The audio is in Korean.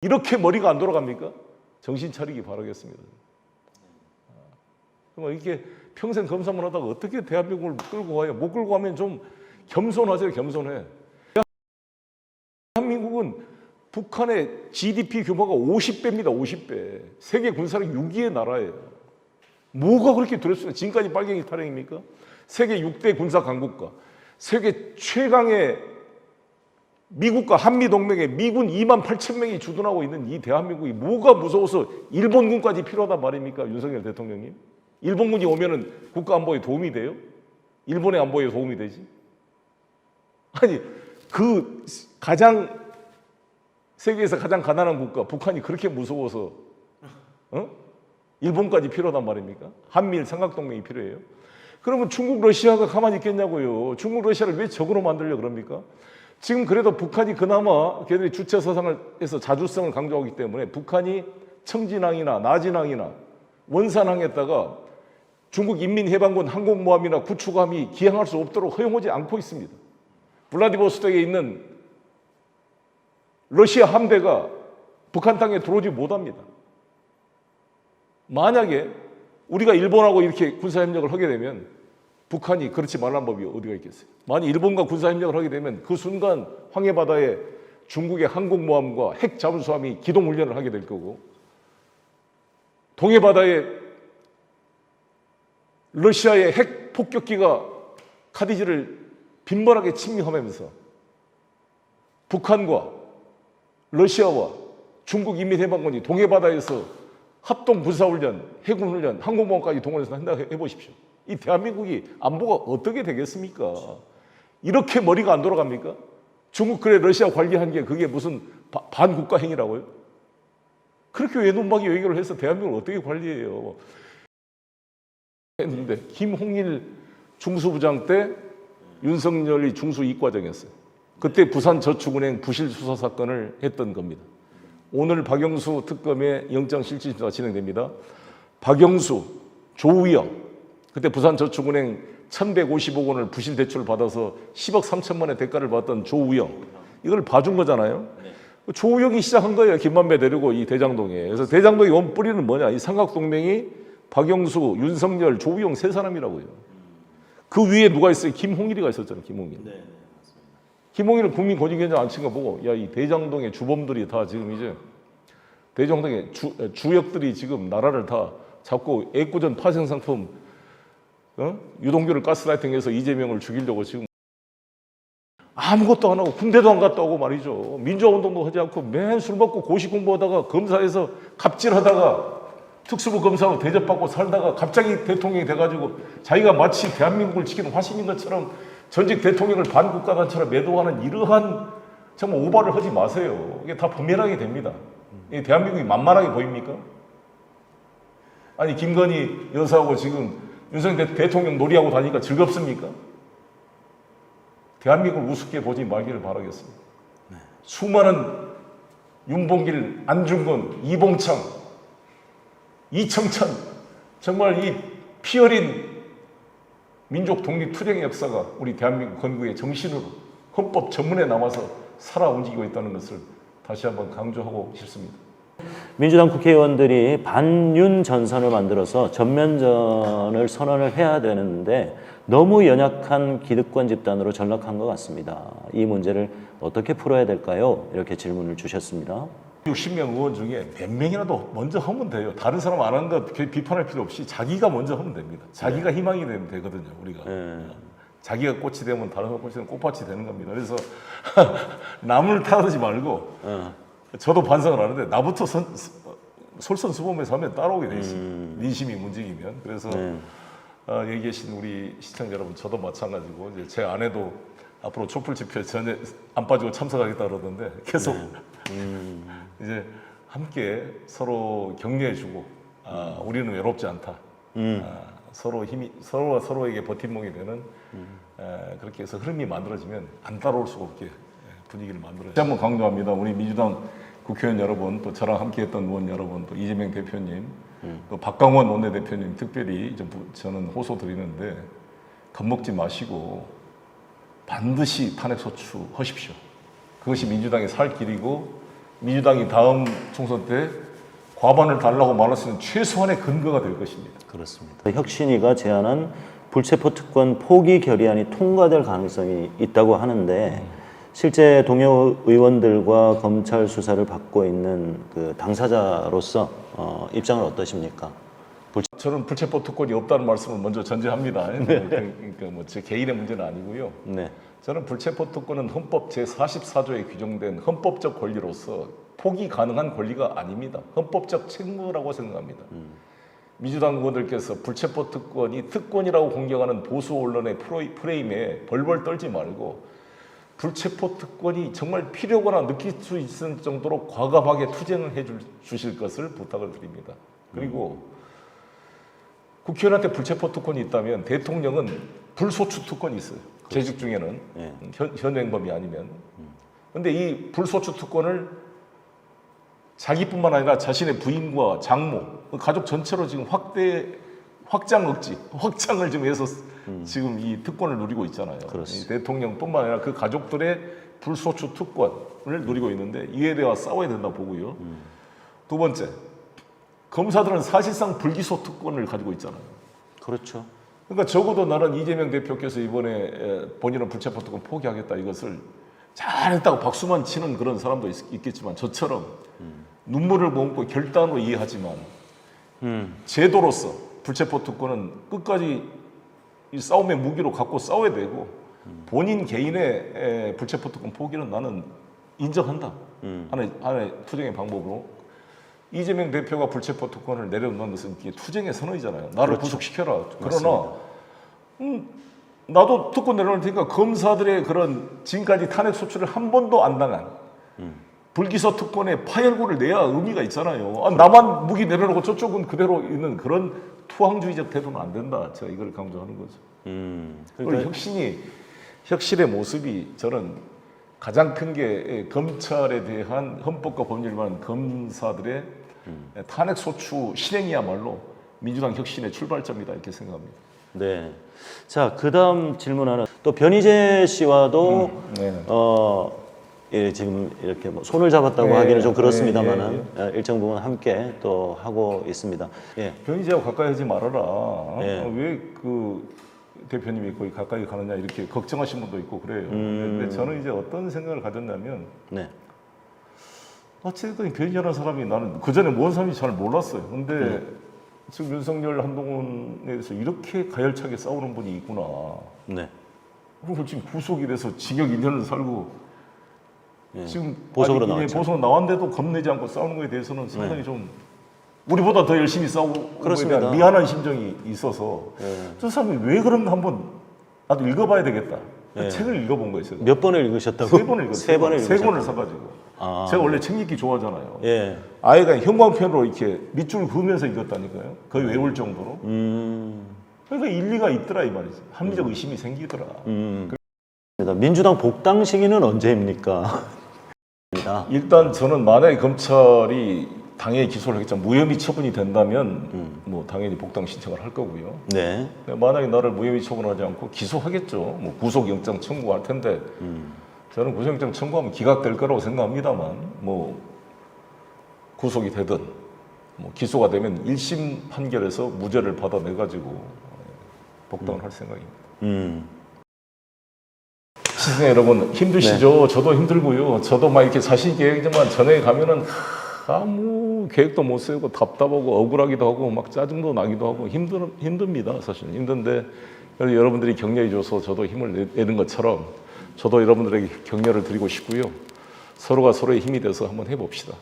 이렇게 머리가 안 돌아갑니까? 정신 차리기 바라겠습니다. 그럼 이렇게 평생 검사만 하다가 어떻게 대한민국을 끌고 가요? 못 끌고 가면 좀 겸손하세요, 겸손해. 대한민국은 북한의 GDP 규모가 50배입니다, 50배. 세계 군사력 6위의 나라예요. 뭐가 그렇게 두렵습니까? 지금까지 빨갱이 타령입니까? 세계 6대 군사 강국과 세계 최강의 미국과 한미동맹에 미군 2만 8천 명이 주둔하고 있는 이 대한민국이 뭐가 무서워서 일본군까지 필요하단 말입니까? 윤석열 대통령님. 일본군이 오면은 국가 안보에 도움이 돼요? 일본의 안보에 도움이 되지? 아니, 그 세계에서 가장 가난한 국가 북한이 그렇게 무서워서 일본까지 필요하단 말입니까? 한미일 삼각동맹이 필요해요? 그러면 중국 러시아가 가만히 있겠냐고요. 중국 러시아를 왜 적으로 만들려고 그럽니까? 지금 그래도 북한이 그나마 걔들이 주체 사상에서 자주성을 강조하기 때문에 북한이 청진항이나 나진항이나 원산항에다가 중국 인민해방군 항공모함이나 구축함이 기항할 수 없도록 허용하지 않고 있습니다. 블라디보스톡에 있는 러시아 함대가 북한 땅에 들어오지 못합니다. 만약에 우리가 일본하고 이렇게 군사협력을 하게 되면 북한이 그렇지 말란 법이 어디가 있겠어요? 만약 일본과 군사협력을 하게 되면 그 순간 황해바다에 중국의 항공모함과 핵 잠수함이 기동훈련을 하게 될 거고 동해바다에 러시아의 핵 폭격기가 카디지를 빈번하게 침입하면서 북한과 러시아와 중국 인민해방군이 동해바다에서 합동 군사훈련, 해군훈련, 항공모함까지 동원해서 한다고 해보십시오. 이 대한민국이 안보가 어떻게 되겠습니까? 이렇게 머리가 안 돌아갑니까? 중국 그래 러시아 관리한 게 그게 무슨 반국가 행위라고요? 그렇게 외눈박이 외교를 해서 대한민국을 어떻게 관리해요? 했는데 김홍일 중수부장 때 윤석열이 중수 이과장이었어요. 그때 부산저축은행 부실 수사 사건을 했던 겁니다. 오늘 박영수 특검의 영장실질심사가 진행됩니다. 박영수, 조우영, 그때 부산저축은행 1,150억 원을 부실 대출을 받아서 10억 3천만 원 대가를 받던 조우영, 이걸 봐준 거잖아요. 조우영이 시작한 거예요. 김만배 데리고 이 대장동에. 그래서 대장동의 원 뿌리는 뭐냐? 이 삼각동맹이 박영수, 윤석열, 조우영 세 사람이라고요. 그 위에 누가 있어요? 김홍일이가 있었잖아요. 김홍일. 네, 김홍일은 국민 권익위원장 앉힌 거 보고 야, 이 대장동의 주범들이 다 지금 이제 대장동의 주역들이 지금 나라를 다 잡고 애꿎은 파생상품 유동규를 가스라이팅해서 이재명을 죽이려고 지금 아무것도 안 하고 군대도 안 갔다 오고 말이죠. 민주화운동도 하지 않고 맨 술 먹고 고시 공부하다가 검사에서 갑질하다가 특수부 검사로 대접받고 살다가 갑자기 대통령이 돼가지고 자기가 마치 대한민국을 지키는 화신인 것처럼 전직 대통령을 반국가단처럼 매도하는 이러한 정말 오바를 하지 마세요. 이게 다 부메랑이 됩니다. 이 대한민국이 만만하게 보입니까? 아니 김건희 여사하고 지금 윤석열 대통령 놀이하고 다니니까 즐겁습니까? 대한민국을 우습게 보지 말기를 바라겠습니다. 네. 수많은 윤봉길, 안중근, 이봉창, 이청천 정말 이 피어린 민족 독립 투쟁의 역사가 우리 대한민국 건국의 정신으로 헌법 전문에 남아서 살아 움직이고 있다는 것을 다시 한번 강조하고 싶습니다. 민주당 국회의원들이 반윤 전선을 만들어서 전면전을 선언을 해야 되는데 너무 연약한 기득권 집단으로 전락한 것 같습니다. 이 문제를 어떻게 풀어야 될까요? 이렇게 질문을 주셨습니다. 60명 의원 중에 몇 명이라도 먼저 하면 돼요. 다른 사람 안 하는 거 비판할 필요 없이 자기가 먼저 하면 됩니다. 자기가 희망이 되면 되거든요. 우리가. 자기가 꽃이 되면 다른 사람 꽃이 되면 꽃밭이 되는 겁니다. 그래서 남을 탓하지 말고 저도 반성을 하는데 나부터 솔선수범해서 하면 따라오게 돼 있습니다. 민심이 움직이면. 그래서 여기 계신 우리 시청자 여러분, 저도 마찬가지고 이제 제 아내도 앞으로 촛불 집회에 전혀 안 빠지고 참석하겠다 그러던데 계속 이제 함께 서로 격려해주고 우리는 외롭지 않다. 서로 힘이 서로가 서로에게 버팀목이 되는 그렇게 해서 흐름이 만들어지면 안 따라올 수가 없게 분위기를 만들어요. 다시 한번 강조합니다. 우리 민주당 국회의원 여러분, 또 저랑 함께했던 의원 여러분, 또 이재명 대표님, 또 박강원 원내대표님 특별히 저는 호소드리는데 겁먹지 마시고 반드시 탄핵소추하십시오. 그것이 민주당의 살 길이고 민주당이 다음 총선 때 과반을 달라고 말할 수 있는 최소한의 근거가 될 것입니다. 그렇습니다. 혁신위가 제안한 불체포 특권 포기 결의안이 통과될 가능성이 있다고 하는데 실제 동료 의원들과 검찰 수사를 받고 있는 그 당사자로서 입장은 어떠십니까? 저는 불체포 특권이 없다는 말씀을 먼저 전제합니다. 그러니까 뭐 제 개인의 문제는 아니고요. 네. 저는 불체포 특권은 헌법 제44조에 규정된 헌법적 권리로서 포기 가능한 권리가 아닙니다. 헌법적 책무라고 생각합니다. 민주당 의원들께서 불체포 특권이 특권이라고 공격하는 보수 언론의 프레임에 벌벌 떨지 말고 불체포 특권이 정말 필요하거나 느낄 수 있을 정도로 과감하게 투쟁을 주실 것을 부탁을 드립니다. 그리고 국회의원한테 불체포 특권이 있다면 대통령은 불소추 특권이 있어요. 재직 중에는 네. 현행범이 아니면. 근데 이 불소추 특권을 자기뿐만 아니라 자신의 부인과 장모, 가족 전체로 지금 확장을 지금 해서 지금 이 특권을 누리고 있잖아요. 이 대통령뿐만 아니라 그 가족들의 불소추 특권을 누리고 있는데 이에 대해 싸워야 된다고 보고요. 두 번째, 검사들은 사실상 불기소 특권을 가지고 있잖아요. 그렇죠. 그러니까 적어도 나는 이재명 대표께서 이번에 본인은 불체포 특권 포기하겠다 이것을 잘했다고 박수만 치는 그런 사람도 있겠지만 저처럼 눈물을 머금고 결단으로 이해하지만 제도로서 불체포 특권은 끝까지 이 싸움의 무기로 갖고 싸워야 되고 본인 개인의 불체포 특권 포기는 나는 인정한다. 하나의 투쟁의 방법으로. 이재명 대표가 불체포 특권을 내려놓는 것은 이게 투쟁의 선언이잖아요. 나를 그렇죠. 구속시켜라. 그러나 나도 특권 내려놓을 테니까 검사들의 그런 지금까지 탄핵 소추를 한 번도 안 당한 불기소 특권의 파열구를 내야 의미가 있잖아요. 아, 나만 무기 내려놓고 저쪽은 그대로 있는 그런 투항주의적 태도는 안 된다. 제가 이걸 강조하는 거죠. 그리고 혁신의 모습이 저는 가장 큰 게 검찰에 대한 헌법과 법률 위반 검사들의 탄핵 소추 실행이야말로 민주당 혁신의 출발점이다 이렇게 생각합니다. 네. 자, 그다음 질문 하나. 또 변희재 씨와도 네. 예, 지금 이렇게 뭐 손을 잡았다고 하기는 좀 그렇습니다만은 일정 부분 함께 또 하고 있습니다. 예. 변희재하고 가까이 하지 말아라. 예. 왜 그 대표님이 거의 가까이 가느냐 이렇게 걱정하신 분도 있고 그래요. 근데 저는 이제 어떤 생각을 가졌냐면 네. 어쨌든 변희재라는 사람이 나는 그 전에 뭔 사람인지 잘 몰랐어요. 근데 지금 윤석열 한동훈에 대해서 이렇게 가열차게 싸우는 분이 있구나. 네. 그리고 지금 구속이 돼서 징역 2년을 살고 예. 지금 보석으로 아니, 나왔죠. 보석 나왔는데도 겁내지 않고 싸우는 거에 대해서는 상당히 좀 우리보다 더 열심히 싸우고 그렇습니다. 대한 미안한 심정이 있어서 저 사람이 왜 그런가 한번 나도 읽어봐야 되겠다. 책을 읽어본 거예요. 제가. 몇 번을 읽으셨다고? 3번을 읽었어요. 세 번을 세 읽으셨다고. 권을 사가지고. 아. 제가 원래 책 읽기 좋아하잖아요. 예. 아예 그냥 형광펜으로 이렇게 밑줄 그으면서 읽었다니까요. 거의 외울 정도로. 그러니까 일리가 있더라 이 말이지. 합리적 의심이 생기더라. 민주당 복당 시기는 언제입니까? 일단 저는 만약에 검찰이 당해 기소를 하겠지만 무혐의 처분이 된다면 뭐 당연히 복당 신청을 할 거고요. 네. 만약에 나를 무혐의 처분하지 않고 기소하겠죠. 뭐 구속영장 청구할 텐데 저는 구속영장 청구하면 기각될 거라고 생각합니다만 뭐 구속이 되든 뭐 기소가 되면 1심 판결에서 무죄를 받아내 가지고 복당을 할 생각입니다. 시청자 여러분 힘드시죠? 저도 힘들고요. 저도 막 이렇게 자신 있게 얘기하지만 전에 가면은 아무 계획도 못 세우고 답답하고 억울하기도 하고 막 짜증도 나기도 하고 힘듭니다. 사실 힘든데 여러분들이 격려해 줘서 저도 힘을 내는 것처럼 저도 여러분들에게 격려를 드리고 싶고요. 서로가 서로의 힘이 돼서 한번 해봅시다.